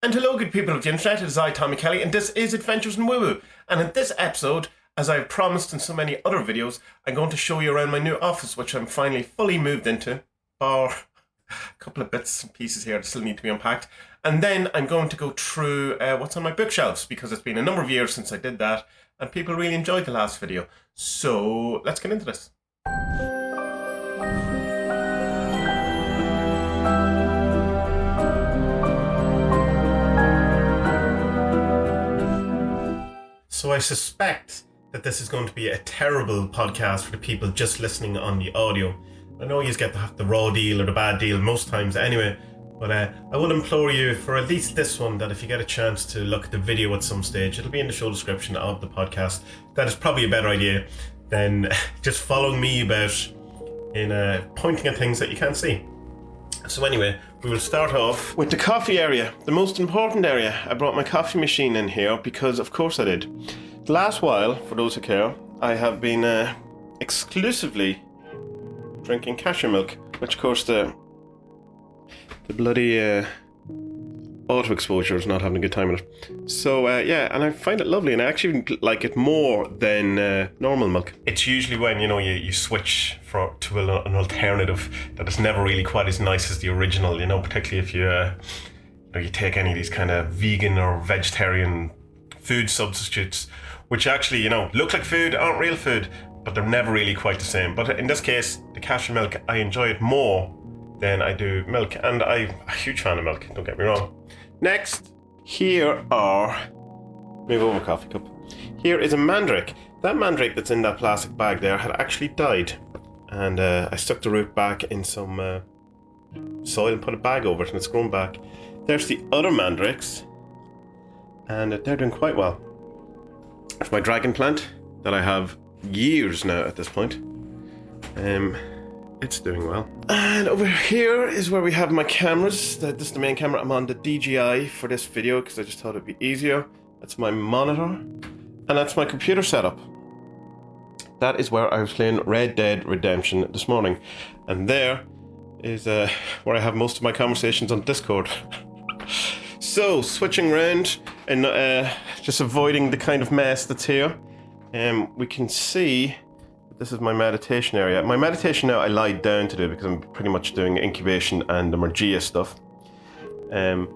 And hello, good people of the internet, it is I, Tommy Kelly, and this is Adventures in Woo Woo. And in this episode, as I've promised in so many other videos, I'm going to show you around my new office, which I'm finally fully moved into, bar a couple of bits and pieces here that still need to be unpacked. And then I'm going to go through what's on my bookshelves, because it's been a number of years since I did that, and people really enjoyed the last video. So let's get into this. So I suspect that this is going to be a terrible podcast for the people just listening on the audio. I know you get the raw deal or the bad deal most times anyway, but I would implore you for at least this one that if you get a chance to look at the video at some stage, it'll be in the show description of the podcast. That is probably a better idea than just following me about in pointing at things that you can't see. So anyway, we will start off with the coffee area, the most important area. I brought my coffee machine in here because of course I did. The last while, for those who care, I have been exclusively drinking cashew milk, which of course the bloody auto exposure is not having a good time with it. So yeah, and I find it lovely, and I actually like it more than normal milk. It's usually when you switch to an alternative that is never really quite as nice as the original. Particularly if you take any of these kind of vegan or vegetarian food substitutes, which actually look like food, aren't real food, but they're never really quite the same. But in this case, the cashew milk, I enjoy it more than I do milk, and I'm a huge fan of milk, don't get me wrong. Next, here are, move over coffee cup. Here is a mandrake. That mandrake that's in that plastic bag there had actually died, and I stuck the root back in some soil and put a bag over it, and it's grown back. There's the other mandrakes, and they're doing quite well. There's my dragon plant that I have years now at this point. It's doing well. And over here is where we have my cameras. This is the main camera. I'm on the DJI for this video because I just thought it'd be easier. That's my monitor. And that's my computer setup. That is where I was playing Red Dead Redemption this morning. And there is where I have most of my conversations on Discord. So, switching around and just avoiding the kind of mess that's here. We can see this is my meditation area. My meditation now I lied down to do because I'm pretty much doing incubation and the Margia stuff. So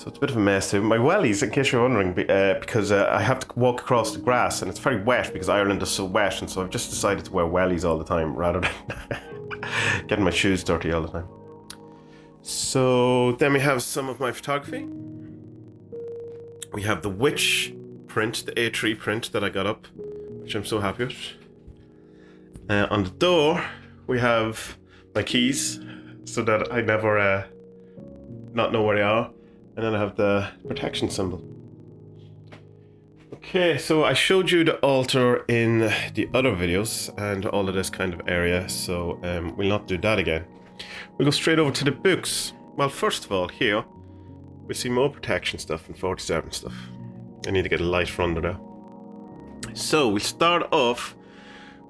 it's a bit of a mess too. My wellies, in case you're wondering, because I have to walk across the grass and it's very wet because Ireland is so wet, and so I've just decided to wear wellies all the time rather than getting my shoes dirty all the time. So then we have some of my photography. We have the witch print, the A3 print that I got up, which I'm so happy with. On the door, we have my keys, so that I never not know where they are. And then I have the protection symbol. Okay, so I showed you the altar in the other videos and all of this kind of area, so we'll not do that again. We'll go straight over to the books. Well, first of all, here, we see more protection stuff and 47 stuff. I need to get a light for under there. So, we'll start off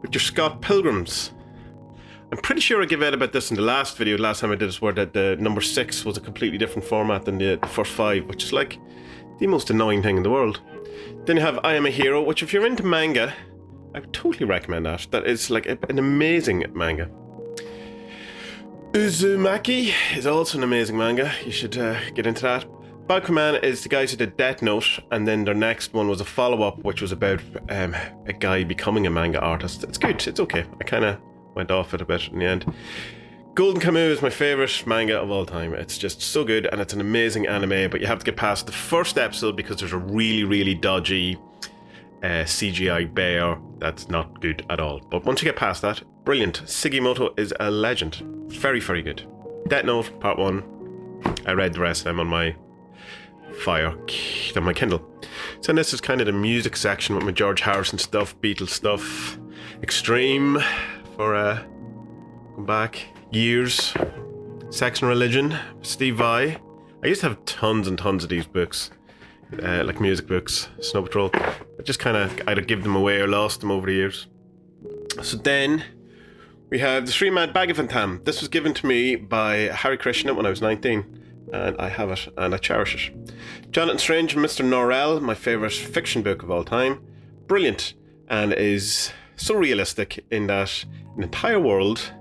with your Scott Pilgrims. I'm pretty sure I gave out about this in the last video, last time I did this, where that the number 6 was a completely different format than the first 5, which is like the most annoying thing in the world. Then you have I Am a Hero, which if you're into manga, I would totally recommend that. That is like an amazing manga. Uzumaki is also an amazing manga. You should get into that. Bakuman is the guys who did Death Note, and then their next one was a follow-up, which was about a guy becoming a manga artist. It's good, it's okay. I kind of went off it a bit in the end. Golden Kamuy is my favourite manga of all time. It's just so good, and it's an amazing anime, but you have to get past the first episode because there's a really, really dodgy CGI bear that's not good at all. But once you get past that, brilliant. Sugimoto is a legend. Very, very good. Death Note, part 1. I read the rest of them on my on my Kindle. So this is kind of the music section with my George Harrison stuff, Beatles stuff, Extreme for going back years, Sex and Religion, Steve Vai. I used to have tons and tons of these books, like music books, Snow Patrol. I just kind of either give them away or lost them over the years. So then we have the Srimad Bhagavatam. This was given to me by Hari Krishna when I was 19. and I have it, and I cherish it. Jonathan Strange and Mr. Norrell, my favourite fiction book of all time. Brilliant, and is so realistic in that in the entire world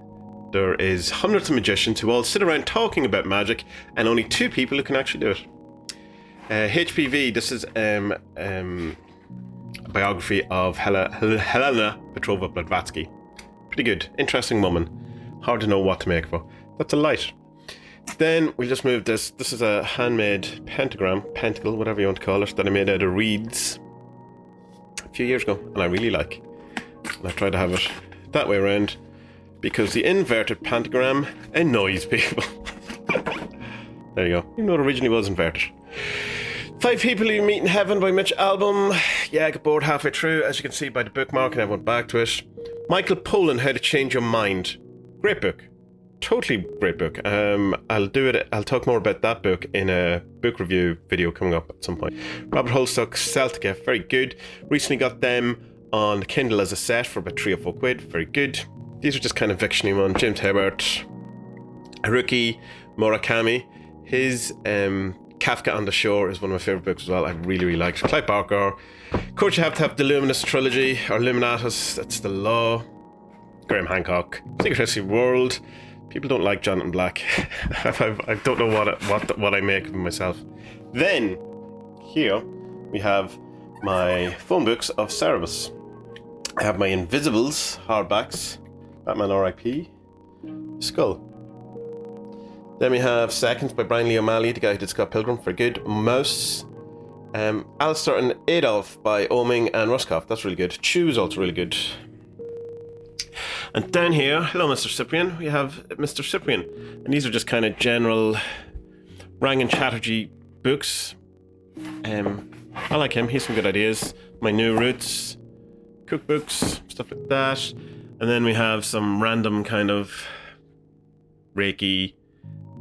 there is hundreds of magicians who all sit around talking about magic, and only 2 people who can actually do it. HPV, this is a biography of Helena Petrova Blavatsky. Pretty good, interesting woman. Hard to know what to make of her. That's a light. Then we'll just move this. This is a handmade pentacle, whatever you want to call it, that I made out of reeds a few years ago, and I really like. And I try to have it that way around because the inverted pentagram annoys people. There you go. Even though it originally was inverted. 5 People You Meet in Heaven by Mitch Albom. Yeah, I got bored halfway through, as you can see by the bookmark, and I went back to it. Michael Pollan, How to Change Your Mind. Great book. Totally great book. I'll talk more about that book in a book review video coming up at some point. Robert Holstock's Celtica, very good. Recently got them on Kindle as a set for about 3 or 4 quid. Very good. These are just kind of fictiony ones. James Herbert, Haruki Murakami. His Kafka on the Shore is one of my favourite books as well. I really, really liked it. Clive Barker. Of course, you have to have the Luminous trilogy, or Luminatus, that's the law. Graham Hancock. Secret History World. People don't like Jonathan Black. I don't know what I make of him myself. Then, here, we have my phone books of Cerebus. I have my Invisibles hardbacks. Batman R.I.P. Skull. Then we have Seconds by Brian Lee O'Malley, the guy who did Scott Pilgrim, very good. Mouse. Alistair and Adolf by Oming and Ruskoff, that's really good. Chew is also really good. And down here, hello Mr. Cyprian, we have Mr. Cyprian. And these are just kind of general Rangan Chatterjee books. I like him, he has some good ideas. My New Roots, cookbooks, stuff like that. And then we have some random kind of Reiki,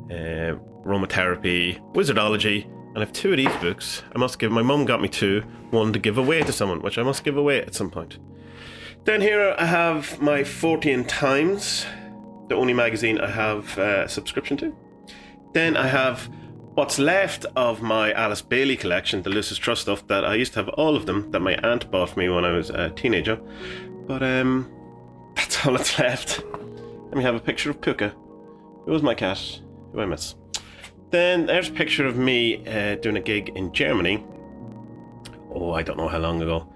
aromatherapy, wizardology, and I have 2 of these books. My mum got me 2, one to give away to someone, which I must give away at some point. Down here I have my 14 Times, the only magazine I have a subscription to. Then I have what's left of my Alice Bailey collection, the Lucis Trust stuff, that I used to have all of them, that my aunt bought me when I was a teenager. But that's all that's left. Let me have a picture of Puka. Who was my cat? Who I miss? Then there's a picture of me doing a gig in Germany. Oh, I don't know how long ago.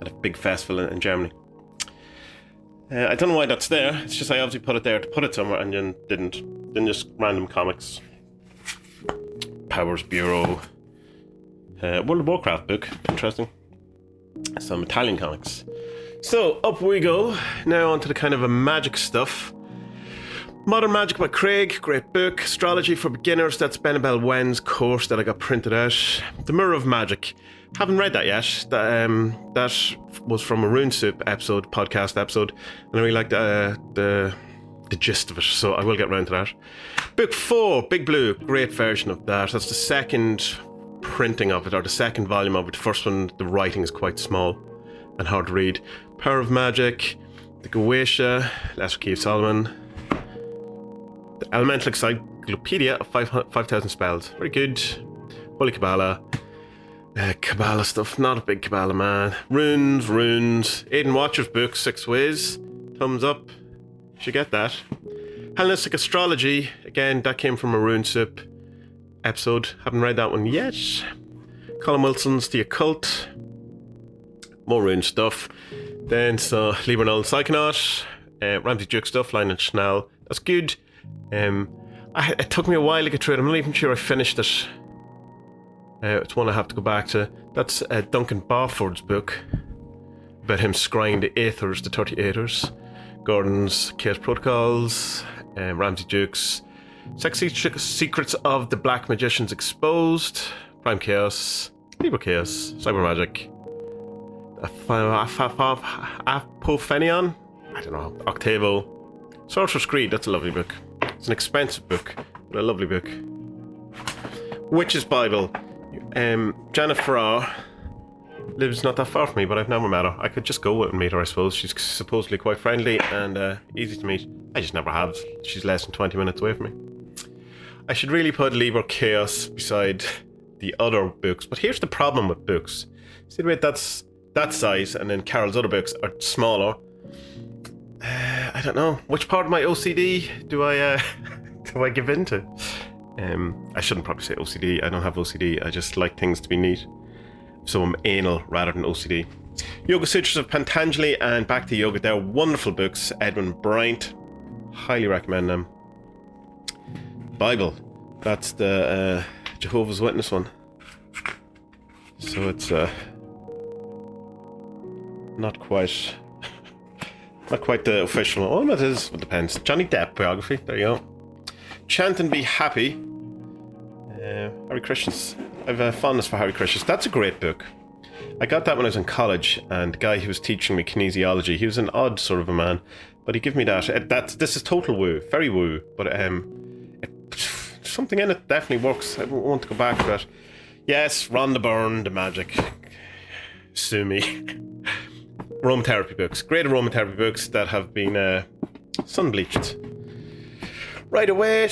At a big festival in Germany. I don't know why that's there. It's just I obviously put it there to put it somewhere and then didn't. Then just random comics. Powers Bureau. World of Warcraft book. Interesting. Some Italian comics. So up we go. Now onto the kind of a magic stuff. Modern Magic by Craig, great book. Astrology for Beginners, that's Benabel Wen's course that I got printed out. The Mirror of Magic, haven't read that yet. That was from a Rune Soup episode, podcast episode, and I really liked the gist of it, so I will get round to that. Book 4, Big Blue, great version of that. That's the second printing of it, or the second volume of it. The first one, the writing is quite small and hard to read. Power of Magic, the Goetia, Lester Keith Solomon. The Elemental Encyclopedia of 5,000 Spells. Very good. Holy Kabbalah. Kabbalah stuff. Not a big Kabbalah man. Runes. Aidan Watcher's book, 6 Ways. Thumbs up. You should get that. Hellenistic Astrology. Again, that came from a Rune Soup episode. Haven't read that one yet. Colin Wilson's The Occult. More Rune stuff. Then, Lieber Null Psychonaut. Ramsey Duke stuff. Line and Schnell. That's good. It took me a while to get through it. I'm not even sure I finished it. It's one I have to go back to. That's Duncan Barford's book about him scrying the Aethers, the 30 Aethers. Gordon's Chaos Protocols, Ramsey Dukes, Sexy Secrets of the Black Magicians Exposed, Prime Chaos, Libra Chaos, Cyber Magic, Apophenion, I don't know, Octavo, Sorcerer's Creed, that's a lovely book. It's an expensive book, but a lovely book. Witch's Bible. Janet Farrar lives not that far from me, but I've never met her. I could just go and meet her, I suppose. She's supposedly quite friendly and easy to meet. I just never have. She's less than 20 minutes away from me. I should really put Liber Chaos beside the other books. But here's the problem with books. See the way that's that size, and then Carol's other books are smaller. I don't know. Which part of my OCD do I do I give into? I shouldn't probably say OCD. I don't have OCD. I just like things to be neat. So I'm anal rather than OCD. Yoga Sutras of Patanjali and Back to Yoga. They're wonderful books. Edmund Bryant. Highly recommend them. Bible. That's the Jehovah's Witness one. So it's not quite the official one. Oh, it is. It depends. Johnny Depp biography. There you go. Chant and Be Happy. Hare Krishna's. I've a fondness for Hare Krishna's. That's a great book. I got that when I was in college, and the guy who was teaching me kinesiology, he was an odd sort of a man, but he gave me that. This is total woo, very woo, but something in it definitely works. I want to go back to that. Yes, Rhonda Byrne, The Magic. Sue me. Aromatherapy books. Great aromatherapy books that have been sun bleached. Right Away,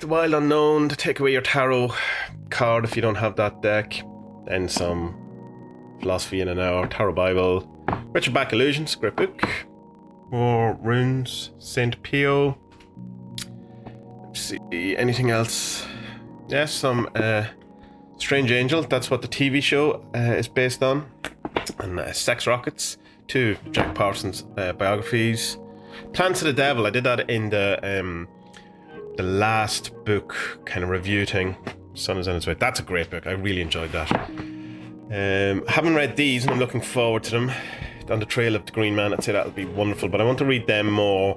The Wild Unknown, To Take Away Your Tarot card if you don't have that deck. Then some Philosophy in an Hour, Tarot Bible. Richard Bach Illusions, great book. More Runes, Saint Pio. Let's see, anything else? Yes, some Strange Angel, that's what the TV show is based on. And Sex Rockets, 2 Jack Parsons biographies. Plants of the Devil, I did that in the last book kind of review thing. Sun is on its way. That's a great book. I really enjoyed that. Haven't read these, and I'm looking forward to them. On the Trail of the Green Man, I'd say that'll be wonderful. But I want to read them more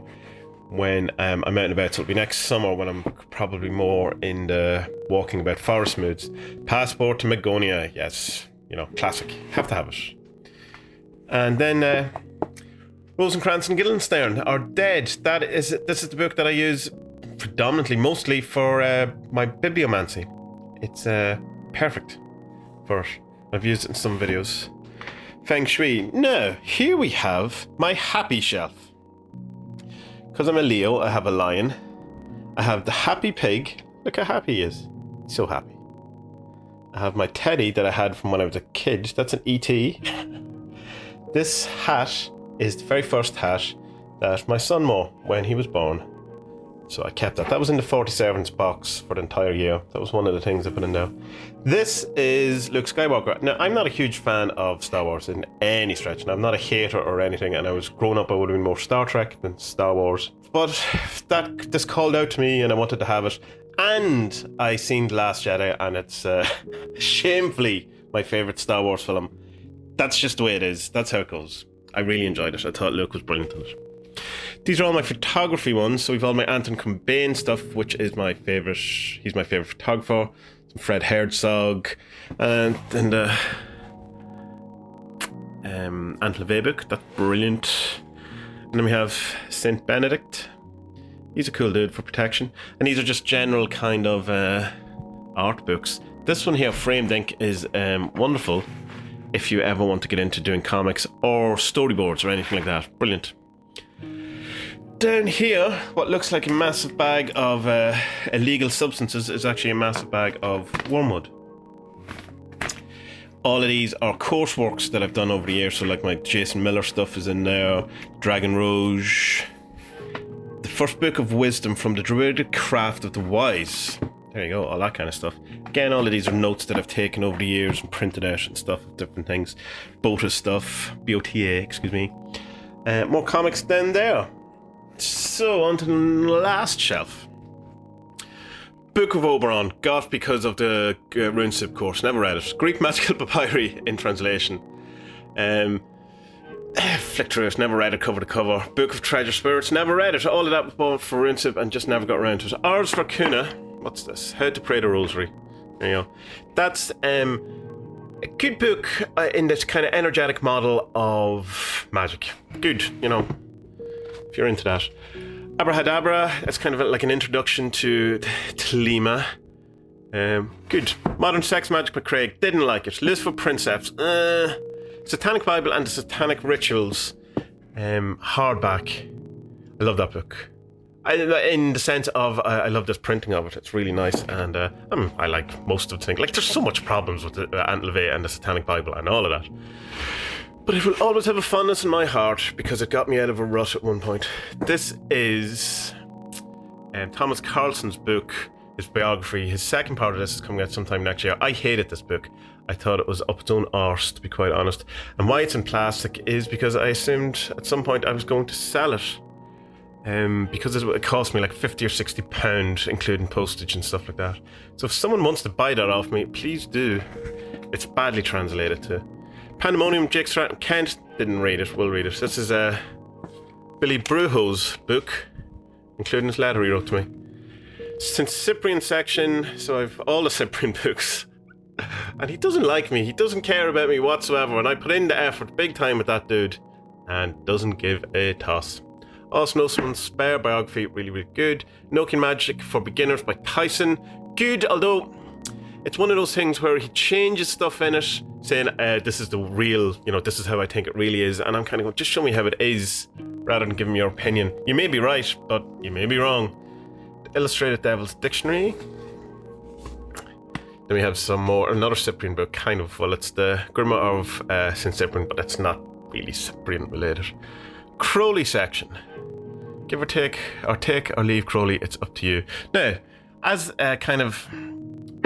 when I'm out and about. So it'll be next summer when I'm probably more in the walking about forest moods. Passport to Magonia, yes, classic. Have to have it. And then Rosencrantz and Guildenstern Are Dead. This is the book that I use predominantly, mostly for my bibliomancy. It's perfect for it. I've used it in some videos. Feng Shui. Now, here we have my happy shelf. Because I'm a Leo, I have a lion. I have the happy pig. Look how happy he is. He's so happy. I have my teddy that I had from when I was a kid. That's an E.T. This hat is the very first hat that my son wore when he was born. So I kept that. That was in the 47s box for the entire year. That was one of the things I put in there. This is Luke Skywalker. Now, I'm not a huge fan of Star Wars in any stretch, and I'm not a hater or anything, and I was growing up, I would have been more Star Trek than Star Wars. But this called out to me, and I wanted to have it. And I seen The Last Jedi, and it's shamefully my favourite Star Wars film. That's just the way it is. That's how it goes. I really enjoyed it. I thought Luke was brilliant in it. These are all my photography ones. So we've all my Anton Corbijn stuff, which is my favourite. He's my favourite photographer. Some Fred Herzog. And then the Ant LaVey, that's brilliant. And then we have Saint Benedict. He's a cool dude for protection. And these are just general kind of art books. This one here, Framed Ink, is wonderful if you ever want to get into doing comics or storyboards or anything like that. Brilliant. Down here, what looks like a massive bag of illegal substances is actually a massive bag of wormwood. All of these are courseworks that I've done over the years. So like my Jason Miller stuff is in there. Dragon Rouge. The first book of wisdom from the Druidic Craft of the Wise. There you go, all that kind of stuff. Again, all of these are notes that I've taken over the years and printed out and stuff, different things. BOTA stuff, BOTA, excuse me. More comics down there. So, on to the last shelf. Book of Oberon, got because of the RuneSip course, never read it. Greek Magical Papyri in translation. Flicked through it, never read it cover to cover. Book of Treasure Spirits, never read it. All of that was bought for RuneSip and just never got around to it. Ars Fortuna, what's this? How to Pray the Rosary. There you go. That's a good book in this kind of energetic model of magic. Good, if you're into that. Abrahadabra, it's kind of like an introduction to Thelema. Good. Modern Sex Magic by Craig, didn't like it. Liz for Princeps, Satanic Bible and the Satanic Rituals, hardback. I love that book. In the sense of, I love this printing of it. It's really nice, and I like most of the things. Like, there's so much problems with the Aunt LaVey and the Satanic Bible and all of that. But it will always have a fondness in my heart because it got me out of a rut at one point. This is Thomas Carlson's book, his biography. His second part of this is coming out sometime next year. I hated this book. I thought it was up its own arse, to be quite honest. And why it's in plastic is because I assumed at some point I was going to sell it. Because it cost me like £50 or £60, including postage and stuff like that. So if someone wants to buy that off me, please do. It's badly translated to Pandemonium, Jake Stratton. Kent didn't read it, we'll read it. This is Billy Brujo's book, including his letter he wrote to me. Since Cyprian section, so I've all the Cyprian books. And he doesn't like me, he doesn't care about me whatsoever, and I put in the effort big time with that dude, and doesn't give a toss. Also, Nosman's spare biography, really, really good. Nokian Magic for Beginners by Tyson, good, although it's one of those things where he changes stuff in it, saying, this is the real, this is how I think it really is, and I'm kind of going, just show me how it is, rather than give me your opinion. You may be right, but you may be wrong. The Illustrated Devil's Dictionary. Then we have another Cyprian book, kind of. Well, it's the Grimoire of St. Cyprian, but it's not really Cyprian related. Crowley section. Give or take or leave Crowley, it's up to you. Now, as a kind of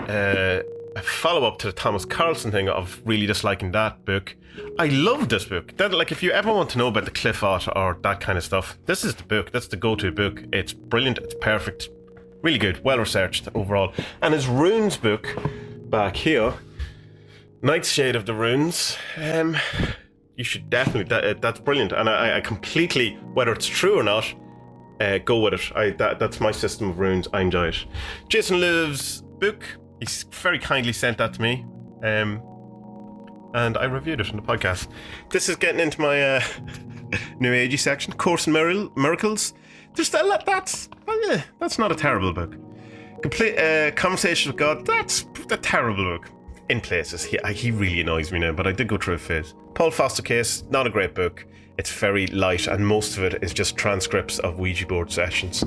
a follow-up to the Thomas Carlson thing of really disliking that book, I love this book. Like, if you ever want to know about the Cliff Art or that kind of stuff, this is the book. That's the go-to book. It's brilliant. It's perfect. Really good, well researched overall. And his runes book back here, Night's Shade of the Runes, you should definitely, that's brilliant. And I completely, whether it's true or not, go with it. That's my system of runes. I enjoy it. Jason Live's book, he's very kindly sent that to me, and I reviewed it on the podcast. This is getting into my New Agey section, Course in Miracles. That's not a terrible book. Complete Conversation with God, that's a terrible book. In places, he really annoys me now, but I did go through a phase. Paul Foster Case, not a great book. It's very light, and most of it is just transcripts of Ouija board sessions.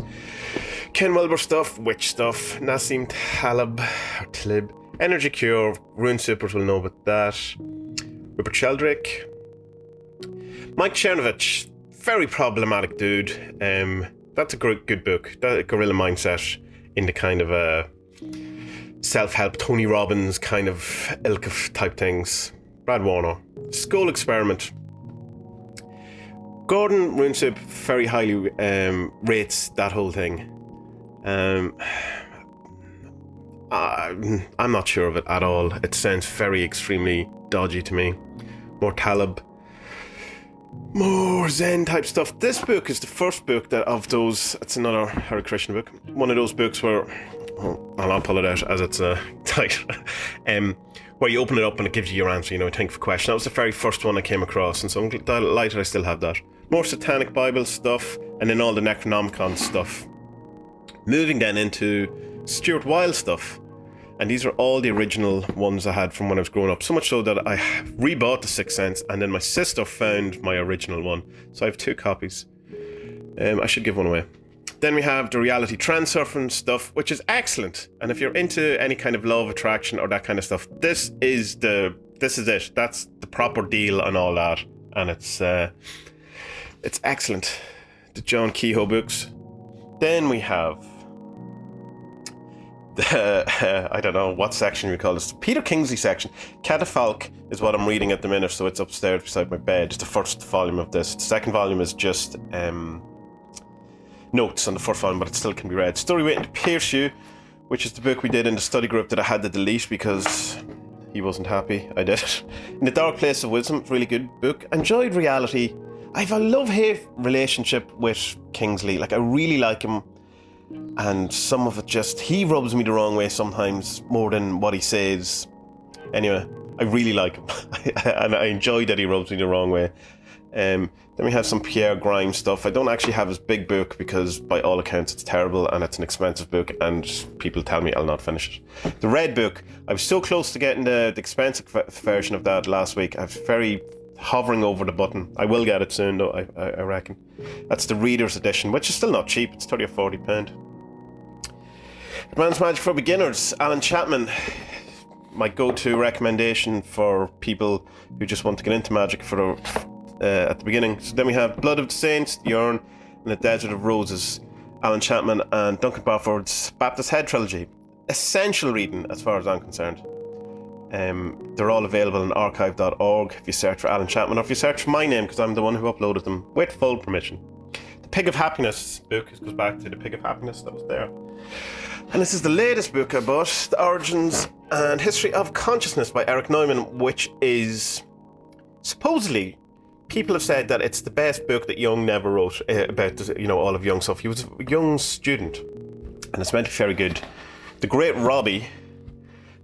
Ken Wilber stuff, witch stuff, Nassim Talib, Energy Cure, Rune Supers will know about that. Rupert Sheldrake. Mike Chernovich, very problematic dude. That's a good book. That Gorilla Mindset in the kind of a self-help Tony Robbins kind of ilk of type things. Brad Warner. Skull Experiment. Gordon Runesoup very highly rates that whole thing. I'm not sure of it at all. It sounds very extremely dodgy to me. More Talib. More Zen type stuff. This book is the first book that of those, it's another Hare Krishna book. One of those books where, I'll pull it out as it's tight, where you open it up and it gives you your answer, think of a question. That was the very first one I came across, and so I'm delighted I still have that. More Satanic Bible stuff, and then all the Necronomicon stuff. Moving then into Stuart Wilde stuff. And these are all the original ones I had from when I was growing up. So much so that I rebought The Sixth Sense, and then my sister found my original one. So I have 2 copies. I should give one away. Then we have the reality transurfing stuff, which is excellent. And if you're into any kind of law of attraction or that kind of stuff, this is it. That's the proper deal and all that. And it's excellent. The John Kehoe books. Then we have I don't know what section we call this. Peter Kingsley section. Catafalque is what I'm reading at the minute, so it's upstairs beside my bed. It's the first volume of this. The second volume is just notes on the first volume, but it still can be read. Story Waiting to Pierce You, which is the book we did in the study group that I had to delete because he wasn't happy I did it. In the Dark Place of Wisdom, it's a really good book. Enjoyed Reality. I have a love-hate relationship with Kingsley. Like, I really like him. And some of it just, he rubs me the wrong way sometimes more than what he says. Anyway, I really like him. And I enjoy that he rubs me the wrong way. Then we have some Pierre Grimes stuff. I don't actually have his big book because by all accounts it's terrible and it's an expensive book and people tell me I'll not finish it. The Red Book, I was so close to getting the expensive version of that last week. I have very hovering over the button. I will get it soon though, I reckon. That's the reader's edition, which is still not cheap. It's 30 or 40 pound. Advanced Magic for Beginners, Alan Chapman. My go-to recommendation for people who just want to get into Magic for at the beginning. So then we have Blood of the Saints, The Urn, and The Desert of Roses. Alan Chapman and Duncan Bamford's Baptist Head trilogy. Essential reading as far as I'm concerned. They're all available on archive.org if you search for Alan Chapman, or if you search for my name, because I'm the one who uploaded them with full permission. The Pig of Happiness book goes back to the Pig of Happiness that was there. And this is the latest book I bought, The Origins and History of Consciousness by Eric Neumann, which is supposedly, people have said that it's the best book that Jung never wrote about, all of Jung's stuff. He was a young student, and it's meant to be very good. The great Robbie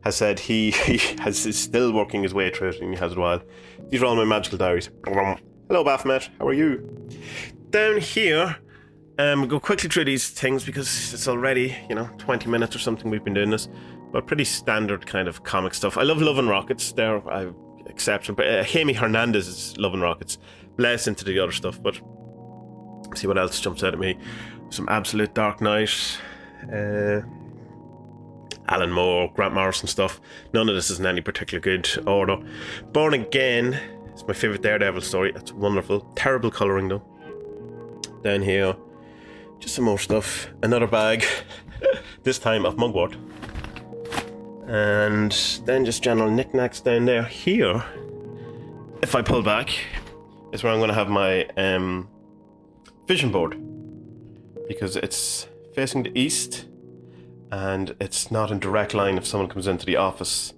has said he is still working his way through it, and he has it a while. These are all my magical diaries. Hello, Baphomet. How are you? Down here, we'll go quickly through these things because it's already, 20 minutes or something we've been doing this. But pretty standard kind of comic stuff. I love Love and Rockets. There, I've exception, but Jaime Hernandez's Love and Rockets. Less into the other stuff, but see what else jumps out at me. Some Absolute Dark Knight, Alan Moore, Grant Morrison stuff. None of this is in any particular good order. Born Again is my favourite Daredevil story. It's wonderful. Terrible colouring though. Down here, just some more stuff. Another bag, this time of mugwort. And then just general knickknacks down there. Here, if I pull back, is where I'm going to have my vision board. Because it's facing the east, and it's not in direct line if someone comes into the office.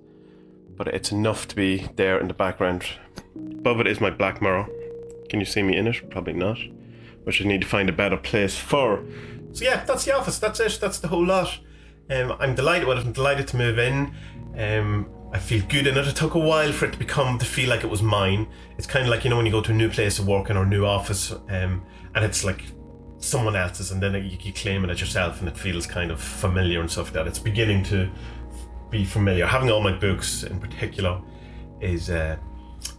But it's enough to be there in the background. Above it is my black mirror. Can you see me in it? Probably not. Which I need to find a better place for. So yeah, that's the office. That's it. That's the whole lot. I'm delighted with it. I'm delighted to move in. I feel good in it. It took a while for it to feel like it was mine. It's kind of like, when you go to a new place of work or a new office, and it's like someone else's, and then you claim it as yourself, and it feels kind of familiar and stuff like that. It's beginning to be familiar. Having all my books in particular is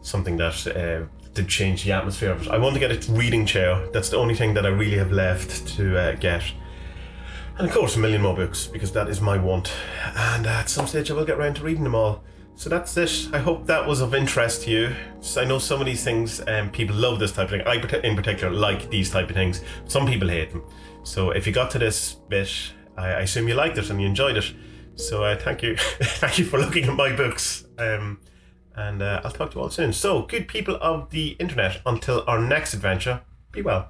something that did change the atmosphere of it. I want to get a reading chair. That's the only thing that I really have left to get. And of course, a million more books, because that is my want. And at some stage I will get around to reading them all. So that's it. I hope that was of interest to you. So I know some of these things, people love this type of thing. I in particular like these type of things. Some people hate them. So if you got to this bit, I assume you liked it and you enjoyed it. So thank you. Thank you for looking at my books. And I'll talk to you all soon. So, good people of the internet, until our next adventure, be well.